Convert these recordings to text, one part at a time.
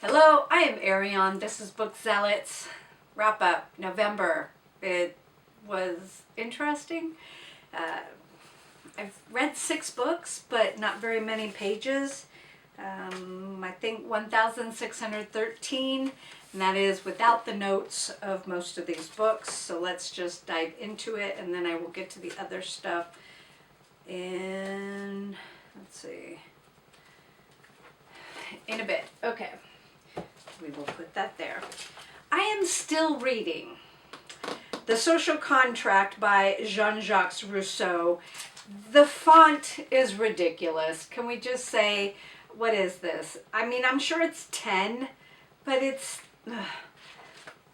Hello, I am Ariane. This is Book Zealots wrap up November. It was interesting. I've read 6 books, but not very many pages. I think 1,613, and that is without the notes of most of these books. So let's just dive into it, and then I will get to the other stuff. And let's see, in a bit. Okay. We will put that there. I am still reading The Social Contract by Jean-Jacques Rousseau. The font is ridiculous. Can we just say, what is this? I mean, I'm sure it's 10, but it's... And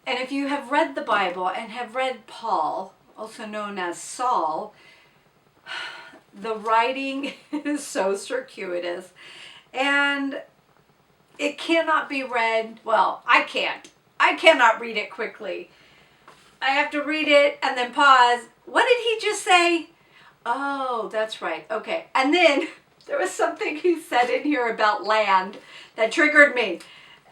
if you have read the Bible and have read Paul, also known as Saul, the writing is so circuitous. And it cannot be read, well, I cannot read it quickly. I have to read it and then pause. What did he just say? Oh, that's right. Okay. And then there was something he said in here about land that triggered me.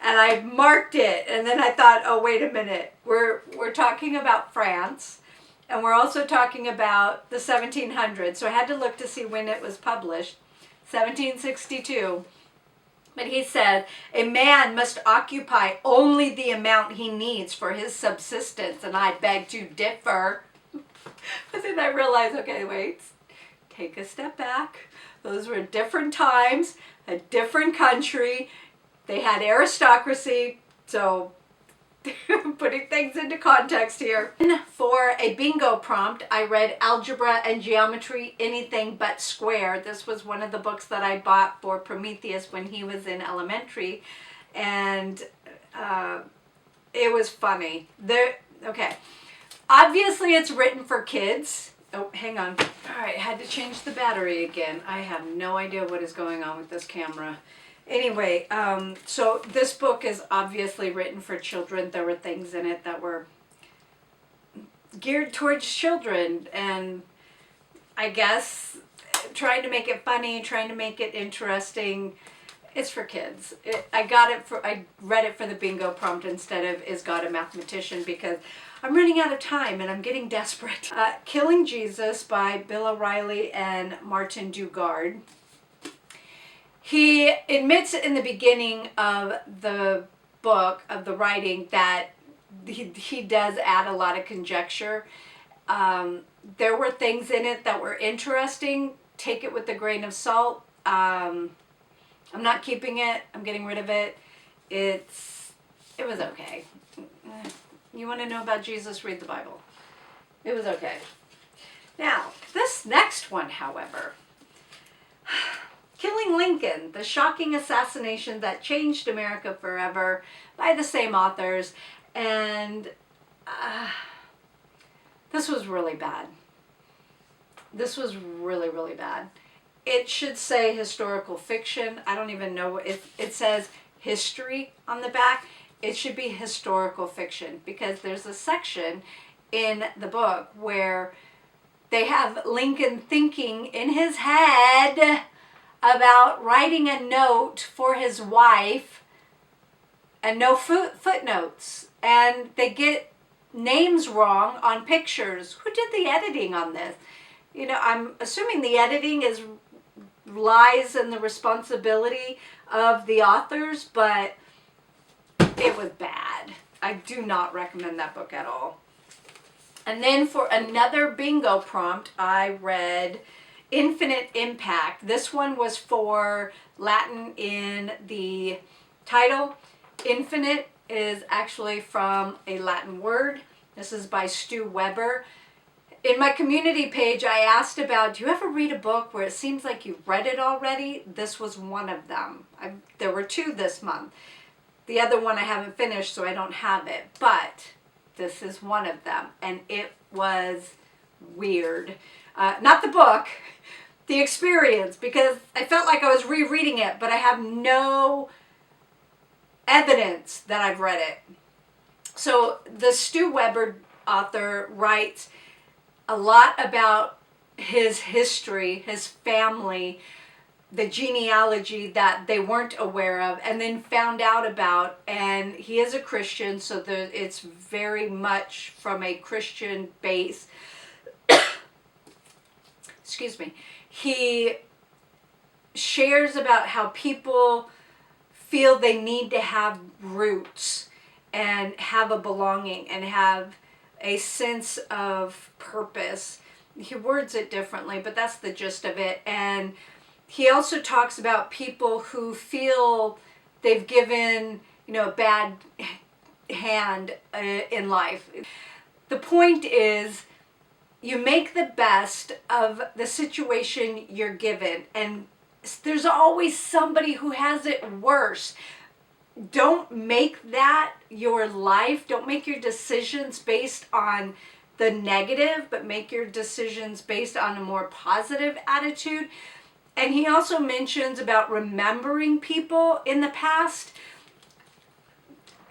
And I marked it. And then I thought, oh, wait a minute. We're talking about France. And we're also talking about the 1700s. So I had to look to see when it was published. 1762. But he said, a man must occupy only the amount he needs for his subsistence, and I beg to differ. But then I realized, okay, wait, take a step back. Those were different times, a different country. They had aristocracy, so putting things into context here. For a bingo prompt, I read Algebra and Geometry, Anything But Square. This was one of the books that I bought for Prometheus when he was in elementary, and it was funny. Okay, obviously it's written for kids. Oh, hang on. All right, had to change the battery again. I have no idea what is going on with this camera. Anyway, so this book is obviously written for children. There were things in it that were geared towards children, and I guess trying to make it funny, trying to make it interesting. It's for kids. I read it for the bingo prompt instead of Is God a Mathematician, because I'm running out of time and I'm getting desperate. Killing Jesus by Bill O'Reilly and Martin Dugard. He admits in the beginning of the book, of the writing, that he does add a lot of conjecture. There were things in it that were interesting. Take it with a grain of salt. I'm not keeping it. I'm getting rid of it. It was okay. You want to know about Jesus? Read the Bible. It was okay. Now, this next one, however... Killing Lincoln, the shocking assassination that changed America forever, by the same authors. And this was really bad. This was really, really bad. It should say historical fiction. I don't even know. It says history on the back. It should be historical fiction, because there's a section in the book where they have Lincoln thinking in his head about writing a note for his wife and no footnotes, and they get names wrong on pictures. Who did the editing on this? You know, I'm assuming the editing lies in the responsibility of the authors, but it was bad. I do not recommend that book at all. And then for another bingo prompt, I read Infinite Impact. This one was for Latin in the title. Infinite is actually from a Latin word. This is by Stu Weber. In my community page, I asked about, do you ever read a book where it seems like you've read it already? This was one of them. There were 2 this month. The other one I haven't finished, so I don't have it. But this is one of them, and it was weird. Not the book, the experience, because I felt like I was rereading it, but I have no evidence that I've read it. So the Stu Weber author writes a lot about his history, his family, the genealogy that they weren't aware of and then found out about. And he is a Christian, so it's very much from a Christian base. Excuse me. He shares about how people feel they need to have roots and have a belonging and have a sense of purpose. He words it differently, but that's the gist of it. And he also talks about people who feel they've given, a bad hand in life. The point is, you make the best of the situation you're given, and there's always somebody who has it worse. Don't make that your life. Don't make your decisions based on the negative, but make your decisions based on a more positive attitude. And he also mentions about remembering people in the past.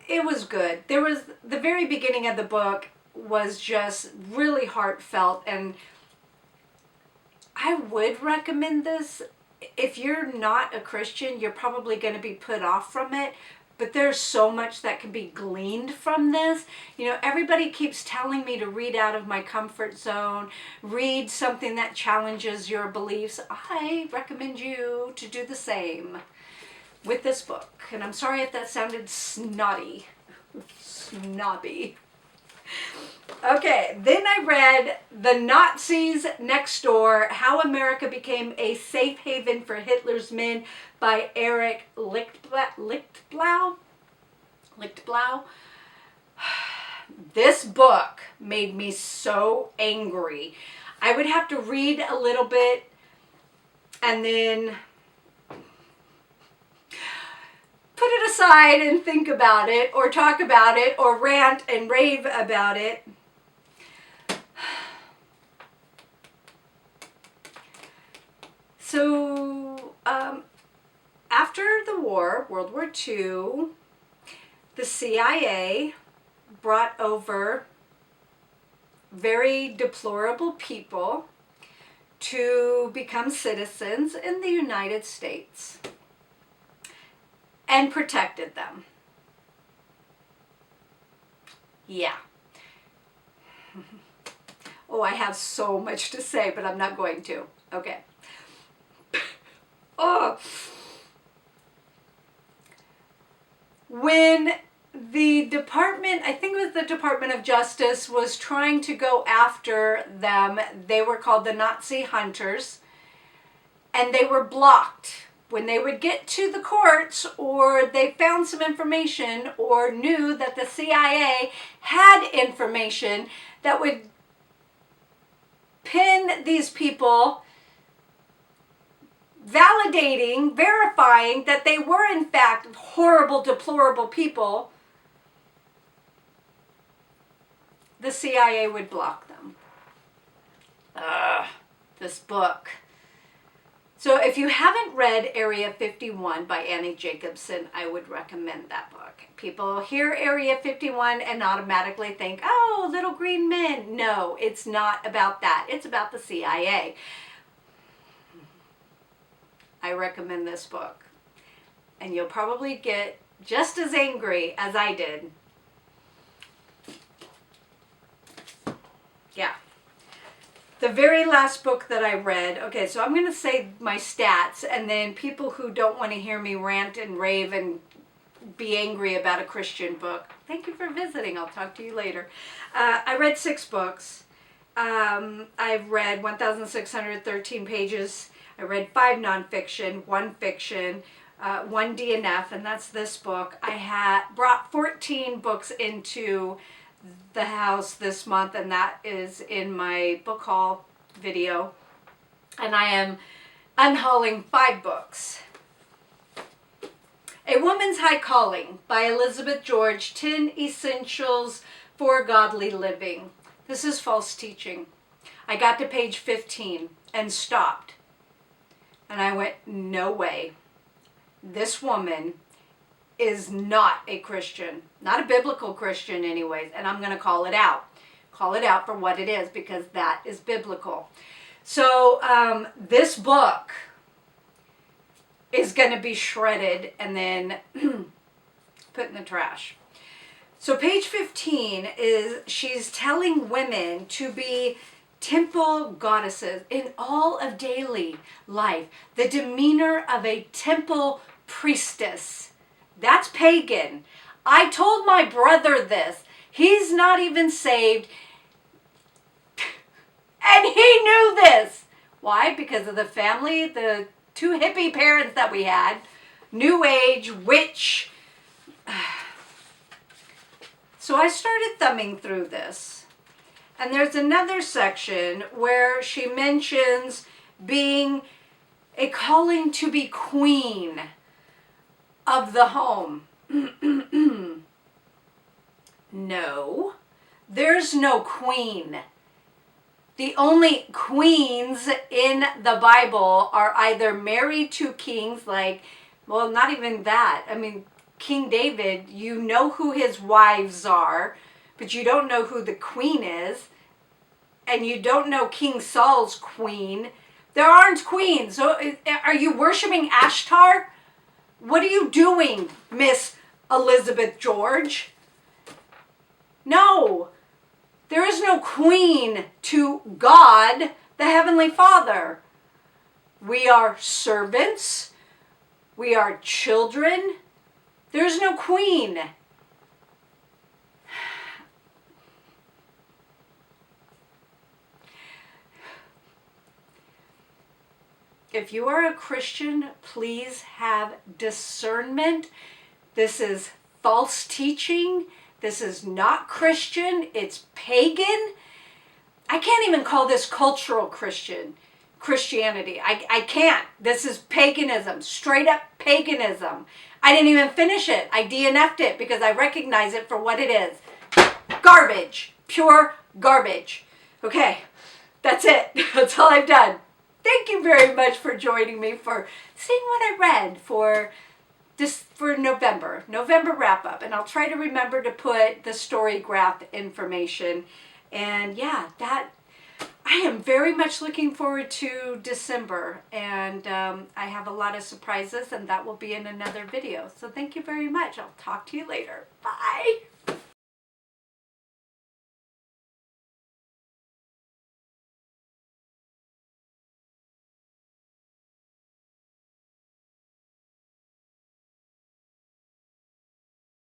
It was good. The very beginning of the book was just really heartfelt, and I would recommend this. If you're not a Christian, you're probably going to be put off from it, but there's so much that can be gleaned from this. Everybody keeps telling me to read out of my comfort zone, read something that challenges your beliefs. I recommend you to do the same with this book. And I'm sorry if that sounded snotty. Snobby. Okay, then I read The Nazis Next Door, How America Became a Safe Haven for Hitler's Men by Eric Lichtblau. This book made me so angry. I would have to read a little bit and then put it aside and think about it, or talk about it, or rant and rave about it. So, after the war, World War II, the CIA brought over very deplorable people to become citizens in the United States and protected them. Yeah. Oh, I have so much to say, but I'm not going to. Okay. Oh. When the department, I think it was the Department of Justice, was trying to go after them, they were called the Nazi hunters, and they were blocked. When they would get to the courts, or they found some information or knew that the CIA had information that would pin these people, validating, verifying that they were in fact horrible, deplorable people, the CIA would block them. This book. So if you haven't read Area 51 by Annie Jacobson, I would recommend that book. People hear Area 51 and automatically think, oh, Little Green Men. No, it's not about that. It's about the CIA. I recommend this book. And you'll probably get just as angry as I did. Yeah. The very last book that I read, okay, so I'm going to say my stats, and then people who don't want to hear me rant and rave and be angry about a Christian book, thank you for visiting. I'll talk to you later. I read 6 books. I've read 1,613 pages. I read 5 nonfiction, 1 fiction, 1 DNF, and that's this book. I brought 14 books into the house this month, and that is in my book haul video. And I am unhauling 5 books. A Woman's High Calling by Elizabeth George, 10 Essentials for Godly Living. This is false teaching. I got to page 15 and stopped. And I went, no way. This woman is not a Christian. Not a biblical Christian anyways. And I'm going to call it out. Call it out for what it is, because that is biblical. So this book is going to be shredded and then put in the trash. So page 15 is she's telling women to be temple goddesses in all of daily life. The demeanor of a temple priestess. That's pagan. I told my brother this. He's not even saved. And he knew this. Why? Because of the family, the two hippie parents that we had. New Age, witch. So I started thumbing through this. And there's another section where she mentions being a calling to be queen of the home. No, there's no queen. The only queens in the Bible are either married to kings, like, well, not even that. I mean, King David, you know who his wives are, but you don't know who the queen is. And you don't know King Saul's queen. There aren't queens. So are you worshiping Ashtar? What are you doing, Miss Elizabeth George? No. There is no queen to God, the Heavenly Father. We are servants. We are children. There's no queen. If you are a Christian, please have discernment. This is false teaching. This is not Christian. It's pagan. I can't even call this cultural Christianity. I can't. This is paganism, straight up paganism. I didn't even finish it. I DNF'd it because I recognize it for what it is. Garbage. Pure garbage. Okay, that's it. That's all I've done. Thank you very much for joining me, for seeing what I read for November wrap up. And I'll try to remember to put the story graph information. And yeah, that I am very much looking forward to December. And I have a lot of surprises, and that will be in another video. So thank you very much. I'll talk to you later. Bye.